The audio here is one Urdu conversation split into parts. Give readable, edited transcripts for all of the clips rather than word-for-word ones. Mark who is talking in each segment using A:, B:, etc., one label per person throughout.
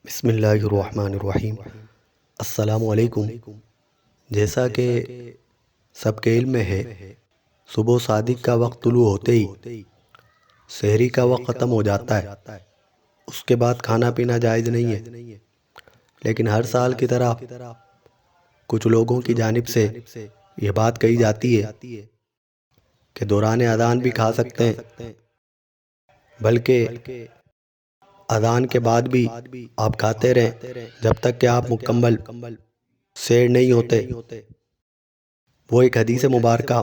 A: بسم اللہ الرحمن الرحیم۔ السلام علیکم۔ جیسا کہ سب کے علم میں ہے، صبح صادق کا وقت طلوع ہوتے ہی سحری کا وقت ختم ہو جاتا ہے۔ اس کے بعد کھانا پینا جائز نہیں ہے، لیکن ہر سال کی طرح کچھ لوگوں کی جانب سے یہ بات کہی جاتی ہے کہ دوران اذان بھی کھا سکتے ہیں، بلکہ اذان کے بعد بھی آپ کھاتے رہیں جب تک کہ آپ مکمل سیر نہیں ہوتے۔ وہ ایک حدیث مبارکہ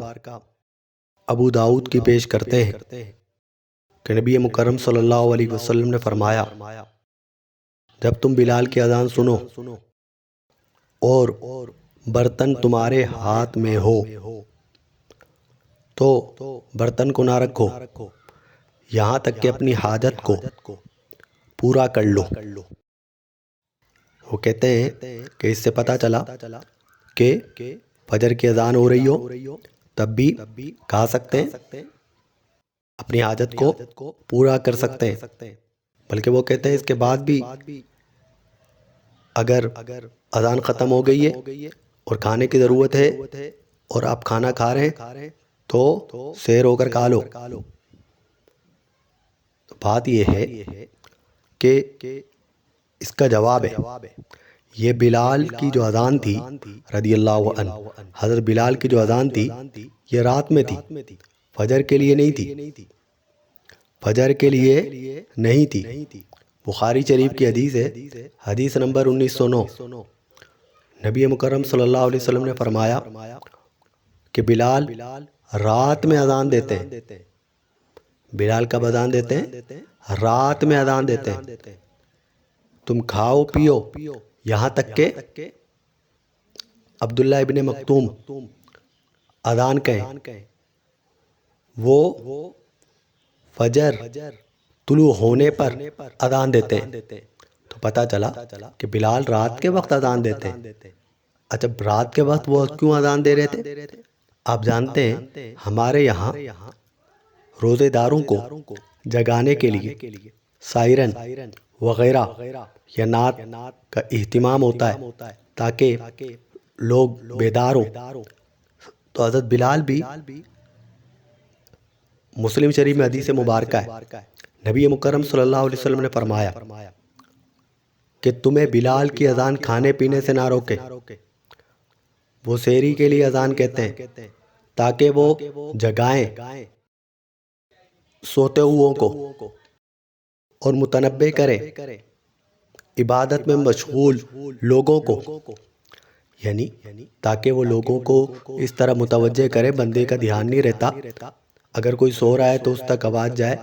A: ابو داؤد کی پیش کرتے ہیں کہ نبی مکرم صلی اللہ علیہ وسلم نے فرمایا، جب تم بلال کی اذان سنو اور برتن تمہارے ہاتھ میں ہو تو برتن کو نہ رکھو یہاں تک کہ اپنی حاجت کو پورا کر لو۔ وہ کہتے ہیں کہ اس سے پتہ چلا کہ فجر کی اذان ہو رہی ہو تب بھی کھا سکتے ہیں، اپنی حاجت کو پورا کر سکتے ہیں، بلکہ وہ کہتے ہیں اس کے بعد بھی اگر اذان ختم ہو گئی ہے اور کھانے کی ضرورت ہے اور آپ کھانا کھا رہے ہیں تو سیر ہو کر کھا لو۔ بات یہ ہے کہ اس کا جواب ہے، یہ بلال کی جو اذان تھی رضی اللہ عنہ، حضرت بلال کی جو اذان تھی یہ رات میں تھی، فجر کے لیے نہیں تھی، فجر کے لیے نہیں تھی۔ بخاری شریف کی حدیث ہے، حدیث نمبر 1909۔ نبی مکرم صلی اللہ علیہ وسلم نے فرمایا کہ بلال رات میں اذان دیتے ہیں۔ بلال کب اذان دیتے ہیں؟ رات میں اذان دیتے ہیں۔ تم کھاؤ پیو یہاں تک کہ عبداللہ ابن مکتوم اذان کہیں، وہ فجر طلوع ہونے پر اذان دیتے ہیں، تو پتہ چلا کہ بلال رات کے وقت اذان دیتے ہیں۔ اچھا، رات کے وقت وہ کیوں اذان دے رہے تھے؟ آپ جانتے ہیں ہمارے یہاں روزے داروں کو جگانے کے لیے سائرن وغیرہ یا نعت کا اہتمام ہوتا ہے تاکہ لوگ بیدار ہوں۔ تو حضرت بلال بھی، مسلم شریف میں حدیث مبارکہ ہے، نبی مکرم صلی اللہ علیہ وسلم نے فرمایا کہ تمہیں بلال کی اذان کھانے پینے سے نہ روکے۔ وہ سحری کے لیے اذان کہتے ہیں تاکہ وہ جگائیں سوتے ہوئوں کو اور متنبہ کریں عبادت میں مشغول لوگوں کو، یعنی تاکہ وہ لوگوں کو اس طرح متوجہ کرے، بندے کا دھیان نہیں رہتا، اگر کوئی سو رہا ہے تو اس تک آواز جائے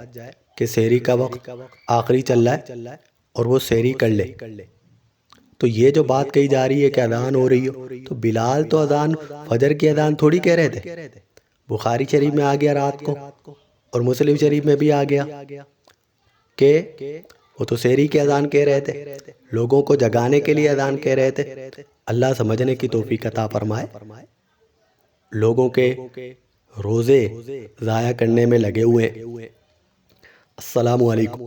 A: کہ سحری کا وقت آخری چل رہا ہے اور وہ سحری کر لے۔ تو یہ جو بات کہی جا رہی ہے کہ اذان ہو رہی ہو، تو بلال تو اذان فجر کی اذان تھوڑی کہہ رہے تھے، بخاری شریف میں آ گیا رات کو اور مسلم شریف میں بھی آ گیا کہ وہ تو سحری کی اذان کہہ رہے تھے، لوگوں کو جگانے کے لیے اذان کہہ رہے تھے۔ اللہ سمجھنے کی توفیق عطا فرمائے۔ لوگوں کے روزے ضائع کرنے میں لگے ہوئے۔ السلام علیکم۔